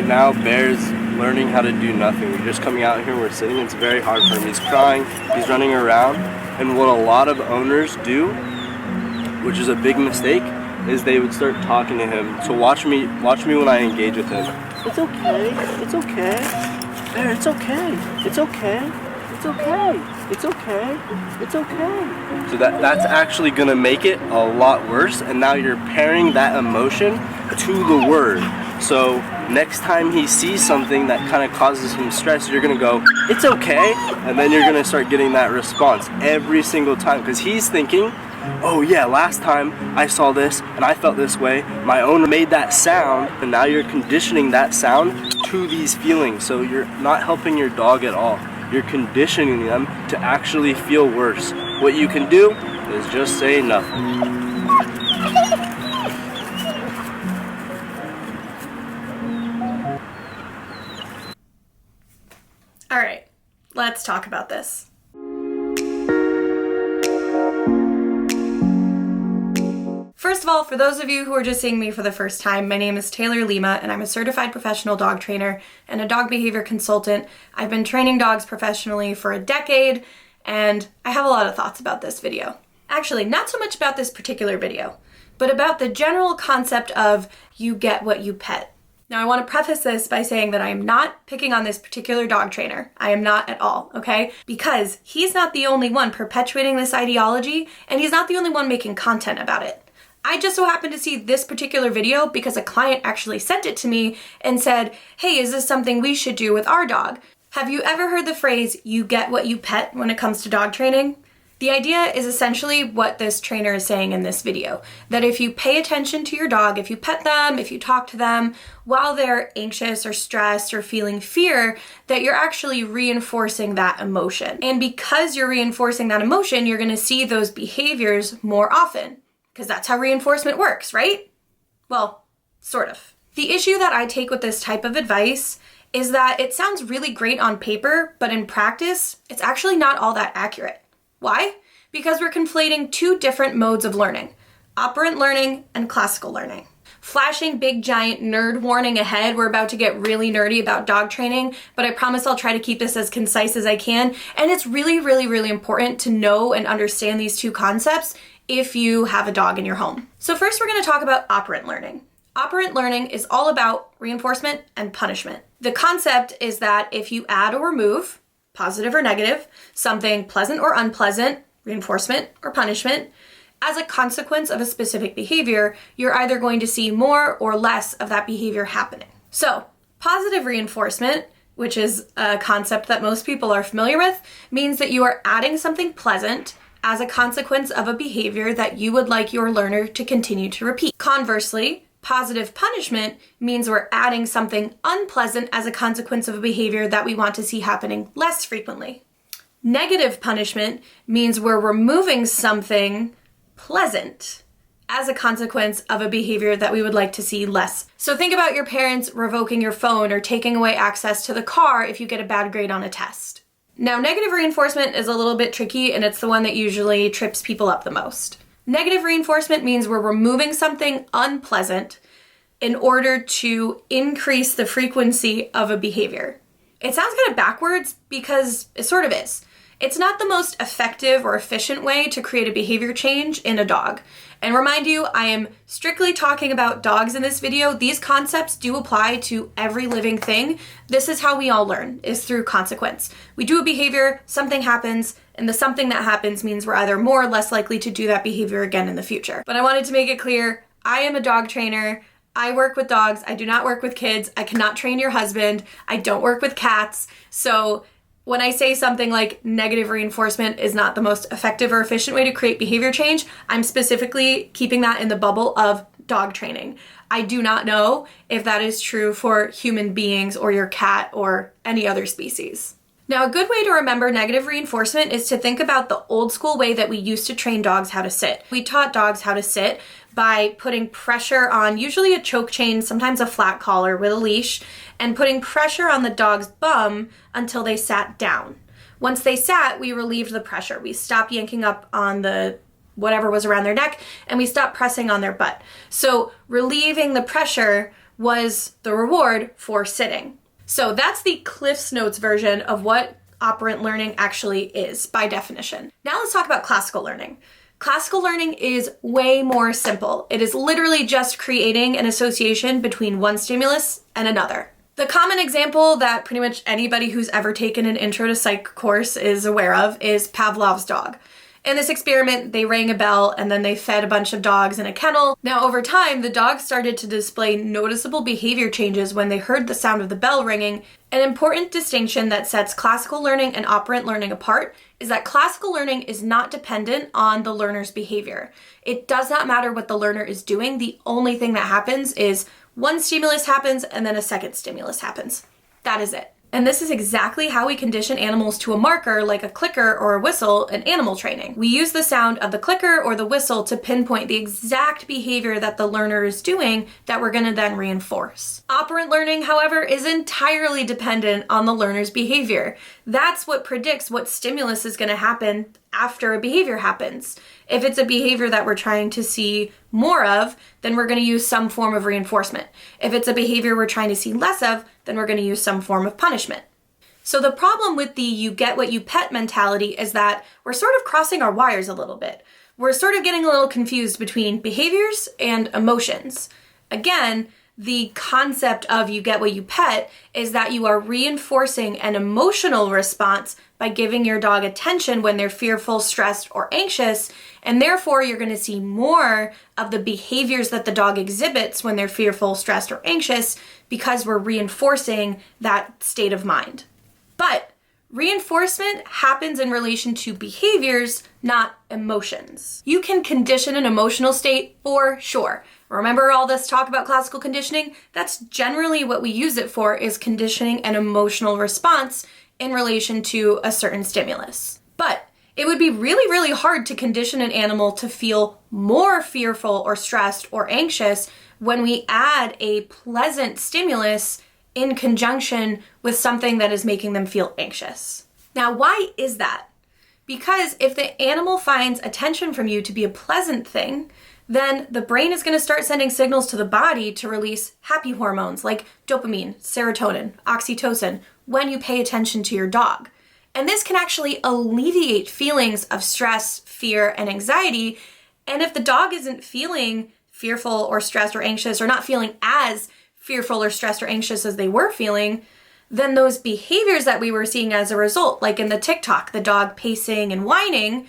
now, Bear's learning how to do nothing. We're just coming out here, we're sitting, it's very hard for him. He's crying, he's running around, and what a lot of owners do, which is a big mistake, is they would start talking to him. So watch me when I engage with him. It's okay, it's okay. Bear, it's okay, it's okay, it's okay, it's okay, it's okay. So that's actually gonna make it a lot worse, and now you're pairing that emotion to the word. So next time he sees something that kind of causes him stress, you're gonna go, it's okay, and then you're gonna start getting that response every single time, because he's thinking, oh yeah, last time I saw this and I felt this way, my owner made that sound, and now you're conditioning that sound to these feelings. So you're not helping your dog at all. You're conditioning them to actually feel worse. What you can do is just say nothing. All right, let's talk about this. First of all, for those of you who are just seeing me for the first time, my name is Taylor Lima, and I'm a certified professional dog trainer and a dog behavior consultant. I've been training dogs professionally for a decade, and I have a lot of thoughts about this video. Actually, not so much about this particular video, but about the general concept of you get what you pet. Now, I want to preface this by saying that I am not picking on this particular dog trainer. I am not at all, okay? Because he's not the only one perpetuating this ideology, and he's not the only one making content about it. I just so happened to see this particular video because a client actually sent it to me and said, hey, is this something we should do with our dog? Have you ever heard the phrase, you get what you pet when it comes to dog training? The idea is essentially what this trainer is saying in this video, that if you pay attention to your dog, if you pet them, if you talk to them while they're anxious or stressed or feeling fear, that you're actually reinforcing that emotion. And because you're reinforcing that emotion, you're going to see those behaviors more often, because that's how reinforcement works, right? Well, sort of. The issue that I take with this type of advice is that it sounds really great on paper, but in practice, it's actually not all that accurate. Why? Because we're conflating two different modes of learning, operant learning and classical learning. Flashing big giant nerd warning ahead, we're about to get really nerdy about dog training, but I promise I'll try to keep this as concise as I can. And it's really, really, really important to know and understand these two concepts if you have a dog in your home. So first we're going to talk about operant learning. Operant learning is all about reinforcement and punishment. The concept is that if you add or remove, positive or negative, something pleasant or unpleasant, reinforcement or punishment, as a consequence of a specific behavior, you're either going to see more or less of that behavior happening. So, positive reinforcement, which is a concept that most people are familiar with, means that you are adding something pleasant as a consequence of a behavior that you would like your learner to continue to repeat. Conversely, positive punishment means we're adding something unpleasant as a consequence of a behavior that we want to see happening less frequently. Negative punishment means we're removing something pleasant as a consequence of a behavior that we would like to see less. So think about your parents revoking your phone or taking away access to the car if you get a bad grade on a test. Now, negative reinforcement is a little bit tricky, and it's the one that usually trips people up the most. Negative reinforcement means we're removing something unpleasant in order to increase the frequency of a behavior. It sounds kind of backwards because it sort of is. It's not the most effective or efficient way to create a behavior change in a dog. And remind you, I am strictly talking about dogs in this video. These concepts do apply to every living thing. This is how we all learn, is through consequence. We do a behavior, something happens, and the something that happens means we're either more or less likely to do that behavior again in the future. But I wanted to make it clear, I am a dog trainer. I work with dogs. I do not work with kids. I cannot train your husband. I don't work with cats. So when I say something like negative reinforcement is not the most effective or efficient way to create behavior change, I'm specifically keeping that in the bubble of dog training. I do not know if that is true for human beings or your cat or any other species. Now, a good way to remember negative reinforcement is to think about the old school way that we used to train dogs how to sit. We taught dogs how to sit by putting pressure on usually a choke chain, sometimes a flat collar with a leash, and putting pressure on the dog's bum until they sat down. Once they sat, we relieved the pressure. We stopped yanking up on the whatever was around their neck, and we stopped pressing on their butt. So relieving the pressure was the reward for sitting. So that's the Cliff's Notes version of what operant learning actually is by definition. Now let's talk about classical learning. Classical learning is way more simple. It is literally just creating an association between one stimulus and another. The common example that pretty much anybody who's ever taken an intro to psych course is aware of is Pavlov's dog. In this experiment, they rang a bell and then they fed a bunch of dogs in a kennel. Now, over time, the dogs started to display noticeable behavior changes when they heard the sound of the bell ringing. An important distinction that sets classical learning and operant learning apart is that classical learning is not dependent on the learner's behavior. It does not matter what the learner is doing. The only thing that happens is one stimulus happens and then a second stimulus happens. That is it. And this is exactly how we condition animals to a marker like a clicker or a whistle in animal training. We use the sound of the clicker or the whistle to pinpoint the exact behavior that the learner is doing that we're going to then reinforce. Operant learning, however, is entirely dependent on the learner's behavior. That's what predicts what stimulus is going to happen after a behavior happens. If it's a behavior that we're trying to see more of, then we're going to use some form of reinforcement. If it's a behavior we're trying to see less of, then we're going to use some form of punishment. So the problem with the you get what you pet mentality is that we're sort of crossing our wires a little bit. We're sort of getting a little confused between behaviors and emotions. Again, the concept of you get what you pet is that you are reinforcing an emotional response by giving your dog attention when they're fearful, stressed, or anxious, and therefore you're going to see more of the behaviors that the dog exhibits when they're fearful, stressed, or anxious because we're reinforcing that state of mind. But reinforcement happens in relation to behaviors, not emotions. You can condition an emotional state for sure. Remember all this talk about classical conditioning? That's generally what we use it for, is conditioning an emotional response in relation to a certain stimulus. But it would be really, really hard to condition an animal to feel more fearful or stressed or anxious when we add a pleasant stimulus in conjunction with something that is making them feel anxious. Now, why is that? Because if the animal finds attention from you to be a pleasant thing, then the brain is going to start sending signals to the body to release happy hormones like dopamine, serotonin, oxytocin when you pay attention to your dog. And this can actually alleviate feelings of stress, fear, and anxiety. And if the dog isn't feeling fearful or stressed or anxious, or not feeling as fearful or stressed or anxious as they were feeling, then those behaviors that we were seeing as a result, like in the TikTok, the dog pacing and whining,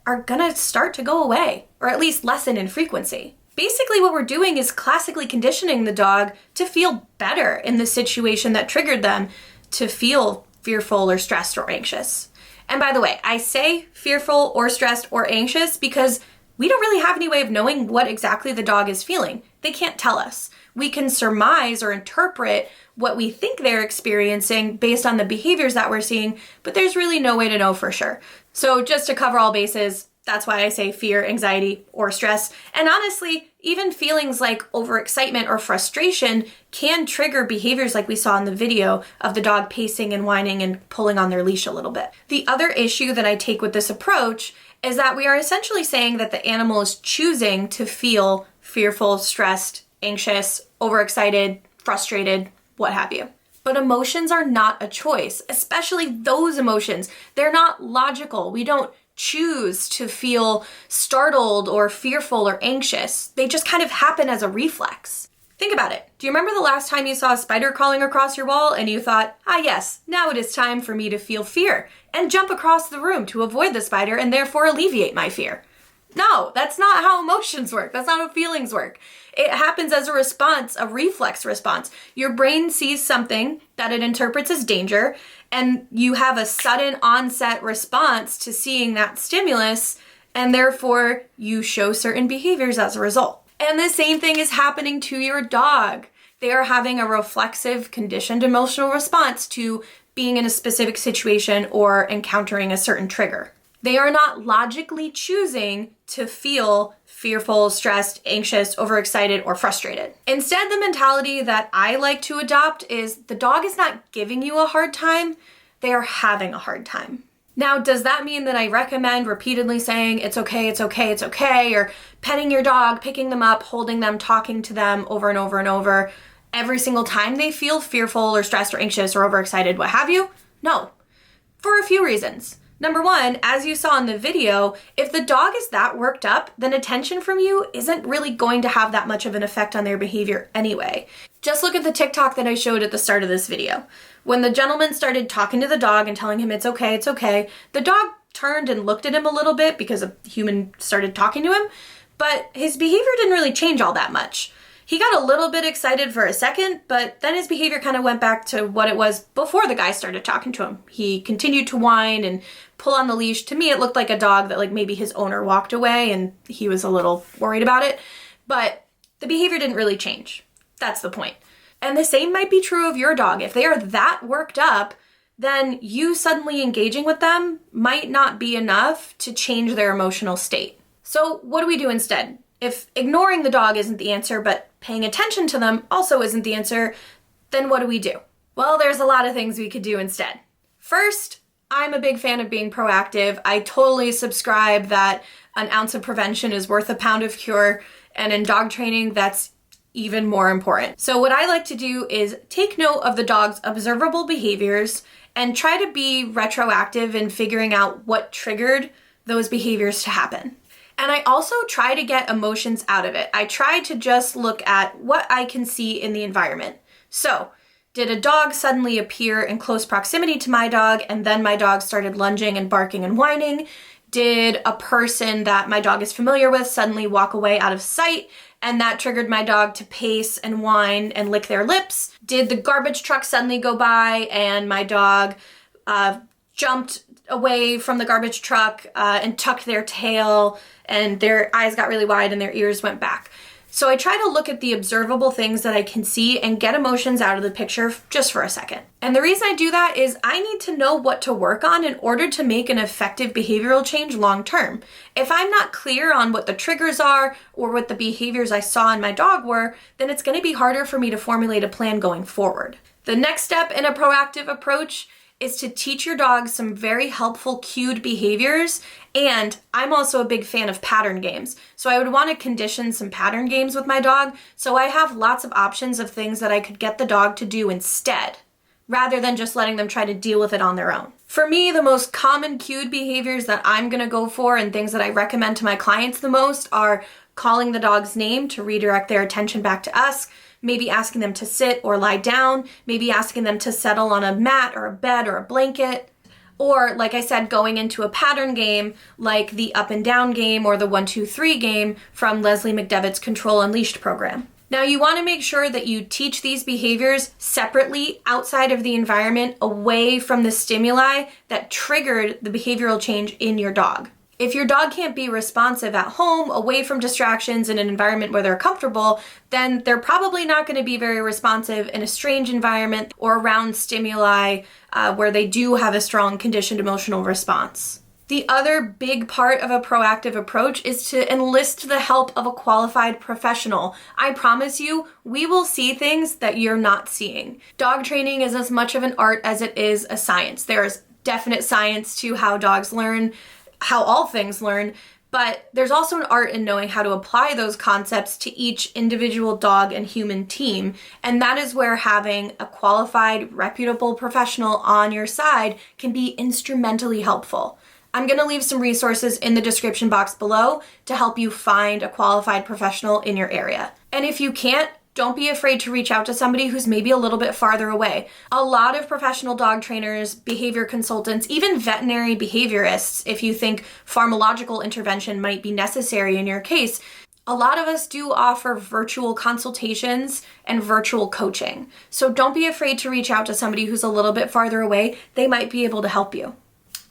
are gonna start to go away, or at least lessen in frequency. Basically, what we're doing is classically conditioning the dog to feel better in the situation that triggered them to feel fearful or stressed or anxious. And by the way, I say fearful or stressed or anxious because we don't really have any way of knowing what exactly the dog is feeling. They can't tell us. We can surmise or interpret what we think they're experiencing based on the behaviors that we're seeing, but there's really no way to know for sure. So just to cover all bases, that's why I say fear, anxiety, or stress. And honestly, even feelings like overexcitement or frustration can trigger behaviors like we saw in the video of the dog pacing and whining and pulling on their leash a little bit. The other issue that I take with this approach is that we are essentially saying that the animal is choosing to feel fearful, stressed, anxious, overexcited, frustrated, what have you. But emotions are not a choice, especially those emotions. They're not logical. We don't choose to feel startled or fearful or anxious. They just kind of happen as a reflex. Think about it. Do you remember the last time you saw a spider crawling across your wall and you thought, yes, now it is time for me to feel fear and jump across the room to avoid the spider and therefore alleviate my fear? No, that's not how emotions work. That's not how feelings work. It happens as a response, a reflex response. Your brain sees something that it interprets as danger, and you have a sudden onset response to seeing that stimulus, and therefore you show certain behaviors as a result. And the same thing is happening to your dog. They are having a reflexive, conditioned emotional response to being in a specific situation or encountering a certain trigger. They are not logically choosing to feel fearful, stressed, anxious, overexcited, or frustrated. Instead, the mentality that I like to adopt is the dog is not giving you a hard time, they are having a hard time. Now, does that mean that I recommend repeatedly saying, it's okay, it's okay, it's okay, or petting your dog, picking them up, holding them, talking to them over and over and over? every single time they feel fearful or stressed or anxious or overexcited, what have you? No, for a few reasons. Number one, as you saw in the video, if the dog is that worked up, then attention from you isn't really going to have that much of an effect on their behavior anyway. Just look at the TikTok that I showed at the start of this video. When the gentleman started talking to the dog and telling him it's okay, the dog turned and looked at him a little bit because a human started talking to him, but his behavior didn't really change all that much. He got a little bit excited for a second, but then his behavior kind of went back to what it was before the guy started talking to him. He continued to whine and pull on the leash. To me, it looked like a dog that like maybe his owner walked away and he was a little worried about it, but the behavior didn't really change. That's the point. And the same might be true of your dog. If they are that worked up, then you suddenly engaging with them might not be enough to change their emotional state. So what do we do instead? If ignoring the dog isn't the answer, but paying attention to them also isn't the answer, then what do we do? Well, there's a lot of things we could do instead. First, I'm a big fan of being proactive. I totally subscribe that an ounce of prevention is worth a pound of cure, and in dog training, that's even more important. So what I like to do is take note of the dog's observable behaviors and try to be retroactive in figuring out what triggered those behaviors to happen. And I also try to get emotions out of it. I try to just look at what I can see in the environment. So, did a dog suddenly appear in close proximity to my dog and then my dog started lunging and barking and whining? Did a person that my dog is familiar with suddenly walk away out of sight and that triggered my dog to pace and whine and lick their lips? Did the garbage truck suddenly go by and my dog jumped away from the garbage truck and tucked their tail and their eyes got really wide and their ears went back? So I try to look at the observable things that I can see and get emotions out of the picture just for a second. And the reason I do that is I need to know what to work on in order to make an effective behavioral change long term. If I'm not clear on what the triggers are or what the behaviors I saw in my dog were, then it's going to be harder for me to formulate a plan going forward. The next step in a proactive approach is to teach your dog some very helpful cued behaviors, and I'm also a big fan of pattern games. So I would want to condition some pattern games with my dog so I have lots of options of things that I could get the dog to do instead, rather than just letting them try to deal with it on their own. For me, the most common cued behaviors that I'm going to go for and things that I recommend to my clients the most are calling the dog's name to redirect their attention back to us, maybe asking them to sit or lie down, maybe asking them to settle on a mat or a bed or a blanket, or like I said, going into a pattern game like the up and down game or the 1, 2, 3 game from Leslie McDevitt's Control Unleashed program. Now you want to make sure that you teach these behaviors separately outside of the environment, away from the stimuli that triggered the behavioral change in your dog. If your dog can't be responsive at home, away from distractions in an environment where they're comfortable, then they're probably not going to be very responsive in a strange environment or around stimuli where they do have a strong conditioned emotional response. The other big part of a proactive approach is to enlist the help of a qualified professional. I promise you, we will see things that you're not seeing. Dog training is as much of an art as it is a science. There is definite science to how dogs learn, how all things learn, but there's also an art in knowing how to apply those concepts to each individual dog and human team, and that is where having a qualified, reputable professional on your side can be instrumentally helpful. I'm going to leave some resources in the description box below to help you find a qualified professional in your area. And if you can't, don't be afraid to reach out to somebody who's maybe a little bit farther away. A lot of professional dog trainers, behavior consultants, even veterinary behaviorists, if you think pharmacological intervention might be necessary in your case, a lot of us do offer virtual consultations and virtual coaching. So don't be afraid to reach out to somebody who's a little bit farther away. They might be able to help you.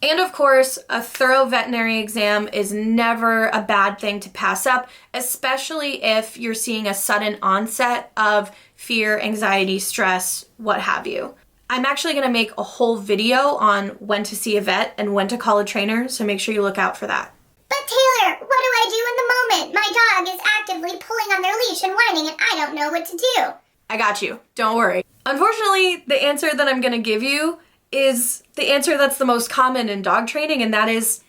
And of course, a thorough veterinary exam is never a bad thing to pass up, especially if you're seeing a sudden onset of fear, anxiety, stress, what have you. I'm actually going to make a whole video on when to see a vet and when to call a trainer, so make sure you look out for that. But Taylor, what do I do in the moment? My dog is actively pulling on their leash and whining and I don't know what to do. I got you. Don't worry. Unfortunately, the answer that I'm going to give you is the answer that's the most common in dog training, and that is,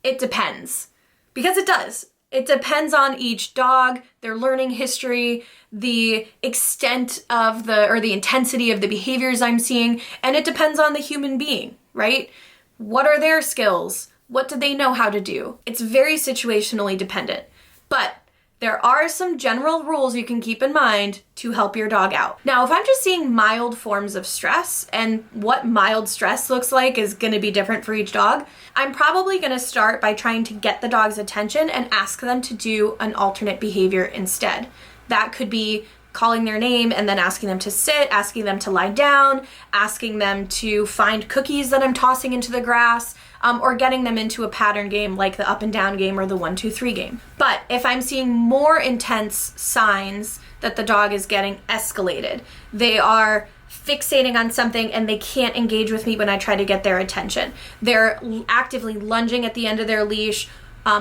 it depends. Because it does. It depends on each dog, their learning history, the extent of the intensity of the behaviors I'm seeing, and it depends on the human being, right? What are their skills? What do they know how to do? It's very situationally dependent. But there are some general rules you can keep in mind to help your dog out. Now, if I'm just seeing mild forms of stress, and what mild stress looks like is gonna be different for each dog, I'm probably gonna start by trying to get the dog's attention and ask them to do an alternate behavior instead. That could be calling their name and then asking them to sit, asking them to lie down, asking them to find cookies that I'm tossing into the grass, or getting them into a pattern game like the up and down game or the 1, 2, 3 game. But if I'm seeing more intense signs that the dog is getting escalated, they are fixating on something and they can't engage with me when I try to get their attention, they're actively lunging at the end of their leash,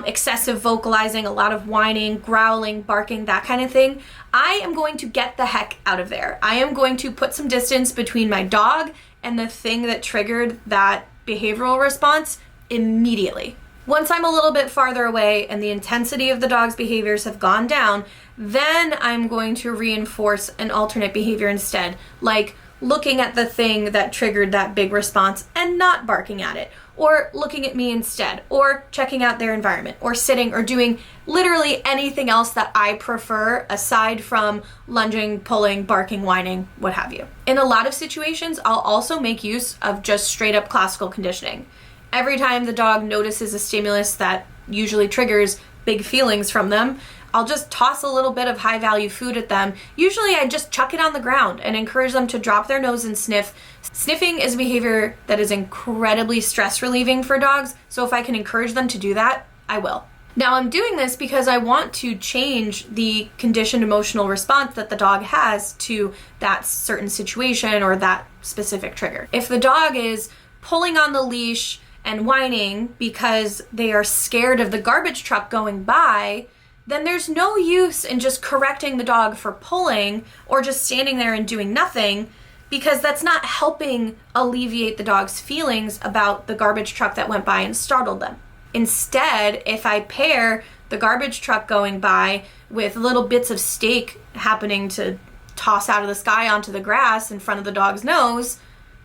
excessive vocalizing, a lot of whining, growling, barking, that kind of thing, I am going to get the heck out of there. I am going to put some distance between my dog and the thing that triggered that behavioral response immediately. Once I'm a little bit farther away and the intensity of the dog's behaviors have gone down, then I'm going to reinforce an alternate behavior instead, like looking at the thing that triggered that big response and not barking at it, or looking at me instead, or checking out their environment, or sitting, or doing literally anything else that I prefer aside from lunging, pulling, barking, whining, what have you. In a lot of situations, I'll also make use of just straight up classical conditioning. Every time the dog notices a stimulus that usually triggers big feelings from them, I'll just toss a little bit of high value food at them. Usually I just chuck it on the ground and encourage them to drop their nose and sniff. Sniffing is a behavior that is incredibly stress relieving for dogs, so if I can encourage them to do that, I will. Now I'm doing this because I want to change the conditioned emotional response that the dog has to that certain situation or that specific trigger. If the dog is pulling on the leash and whining because they are scared of the garbage truck going by, then there's no use in just correcting the dog for pulling or just standing there and doing nothing, because that's not helping alleviate the dog's feelings about the garbage truck that went by and startled them. Instead, if I pair the garbage truck going by with little bits of steak happening to toss out of the sky onto the grass in front of the dog's nose,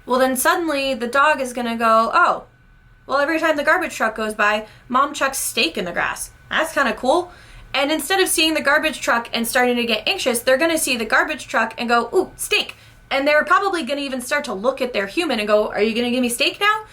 well then suddenly the dog is gonna go, oh, well every time the garbage truck goes by, mom chucks steak in the grass. That's kind of cool. And instead of seeing the garbage truck and starting to get anxious, they're gonna see the garbage truck and go, ooh, steak. And they're probably gonna even start to look at their human and go, are you gonna give me steak now?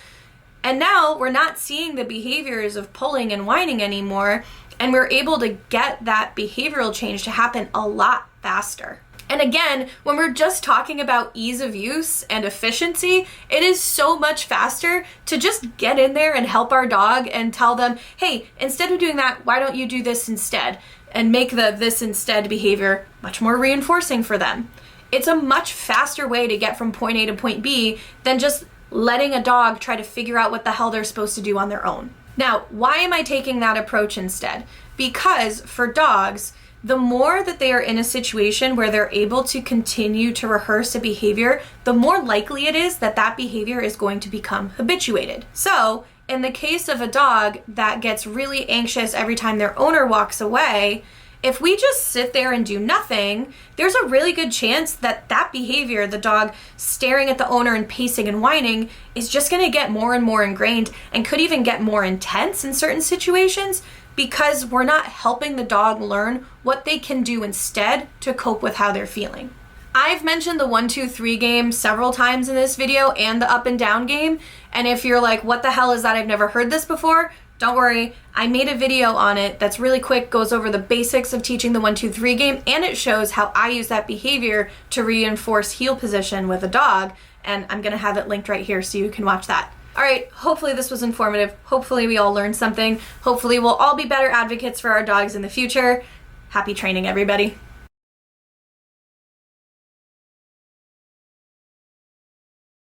And now we're not seeing the behaviors of pulling and whining anymore, and we're able to get that behavioral change to happen a lot faster. And again, when we're just talking about ease of use and efficiency, it is so much faster to just get in there and help our dog and tell them, hey, instead of doing that, why don't you do this instead? And make the this instead behavior much more reinforcing for them. It's a much faster way to get from point A to point B than just letting a dog try to figure out what the hell they're supposed to do on their own. Now, why am I taking that approach instead? Because for dogs, the more that they are in a situation where they're able to continue to rehearse a behavior, the more likely it is that that behavior is going to become habituated. So, in the case of a dog that gets really anxious every time their owner walks away, if we just sit there and do nothing, there's a really good chance that that behavior, the dog staring at the owner and pacing and whining, is just going to get more and more ingrained and could even get more intense in certain situations, because we're not helping the dog learn what they can do instead to cope with how they're feeling. I've mentioned the 1, 2, 3 game several times in this video and the up and down game, and if you're like, what the hell is that? I've never heard this before. Don't worry, I made a video on it that's really quick, goes over the basics of teaching the 1, 2, 3 game, and it shows how I use that behavior to reinforce heel position with a dog, and I'm gonna have it linked right here so you can watch that. All right, hopefully this was informative. Hopefully we all learned something. Hopefully we'll all be better advocates for our dogs in the future. Happy training, everybody.